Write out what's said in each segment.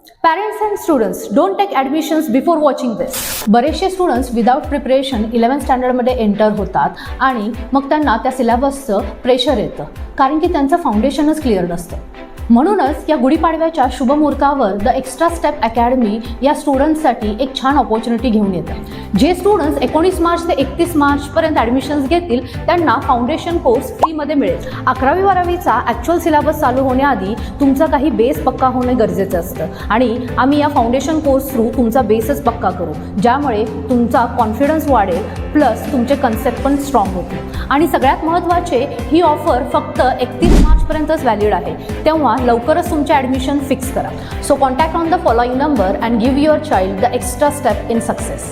Parents and students, don't take admissions before watching this. बरेचसे students without preparation 11th स्टँडर्डमध्ये enter होतात आणि मग त्यांना त्या सिलेबसचं प्रेशर येतं कारण की त्यांचं फाउंडेशनच क्लिअर नसतं. म्हणूनच या गुढीपाडव्याच्या शुभमुहूर्तावर द एक्स्ट्रा स्टेप अकॅडमी या स्टुडंट्ससाठी एक छान ऑपॉर्च्युनिटी घेऊन येतं. जे स्टुडंट्स 19 मार्च ते 31 मार्चपर्यंत ॲडमिशन्स घेतील त्यांना फाउंडेशन कोर्स फ्रीमध्ये मिळेल. 11वी-12वीचा ॲक्च्युअल सिलेबस चालू होण्याआधी तुमचा काही बेस पक्का होणे गरजेचं असतं आणि आम्ही या फाउंडेशन कोर्स थ्रू तुमचा बेसच पक्का करू, ज्यामुळे तुमचा कॉन्फिडन्स वाढेल प्लस तुमचे कन्सेप्ट पण स्ट्रॉंग होतील. आणि सगळ्यात महत्त्वाचे, ही ऑफर फक्त 31 मार्चपर्यंतच व्हॅलिड आहे, तेव्हा लवकरच तुमचे ॲडमिशन फिक्स करा. So contact on the following number and give your child the extra step in success.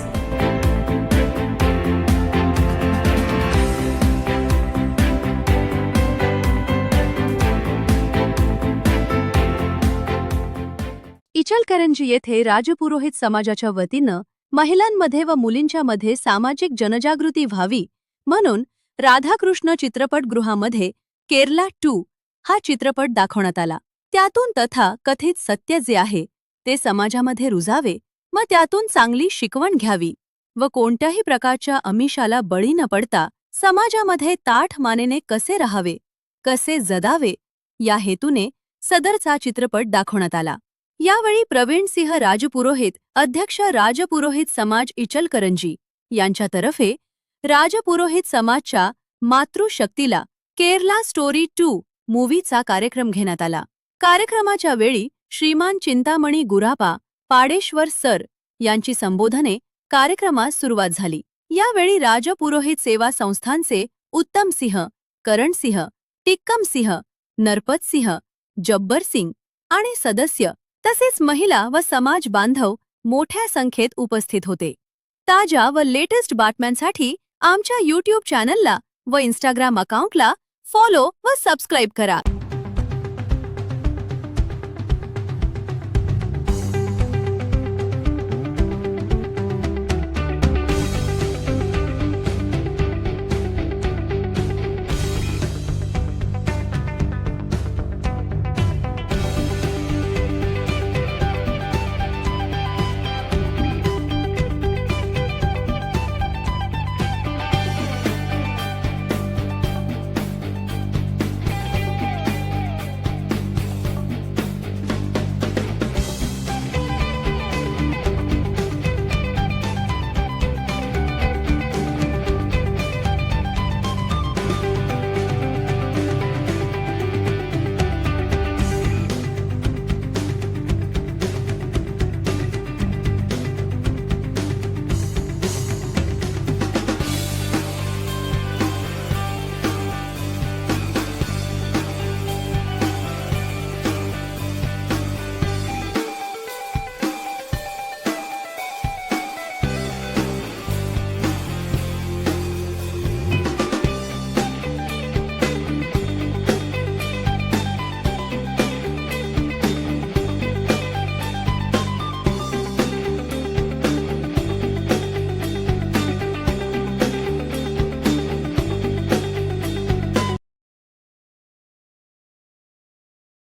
Ichalkaranji येथे राजपुरोहित समाजाच्या वतीनं महिलांमध्ये व मुलींच्या मध्ये सामाजिक जनजागृती व्हावी म्हणून राधाकृष्ण चित्रपटगृहामध्ये केरला 2 हा चित्रपट दाखवण्यात आला. त्यातून तथा कथित सत्य जे आहे ते समाजामध्ये रुजावे व त्यातून चांगली शिकवण घ्यावी व कोणत्याही प्रकारच्या आमिषाला बळी न पडता समाजामध्ये ताठ मानेने कसे राहावे, कसे जगावे या हेतूने सदरचा चित्रपट दाखवण्यात आला. यावेळी प्रवीणसिंह राजपुरोहित, अध्यक्ष राजपुरोहित समाज इचलकरंजी यांच्यातर्फे राजपुरोहित समाजच्या मातृशक्तीला केरला स्टोरी 2 मूव्हीचा कार्यक्रम घेण्यात आला. कार्यक्रमाच्या वेळी श्रीमान चिंतामणी गुरापा पाडेश्वर सर यांची संबोधने कार्यक्रमास सुरुवात झाली. यावेळी राजपुरोहित सेवा संस्थांचे उत्तम सिंह, करण सिंह, टिक्कम सिंह, नरपत सिंह, जब्बर सिंग आणि सदस्य तसेच महिला व समाज बांधव मोठ्या संख्येत उपस्थित होते. ताज्या व लेटेस्ट बातम्यांसाठी आमच्या YouTube चॅनलला व Instagram अकाउंटला फॉलो व सबस्क्राईब करा.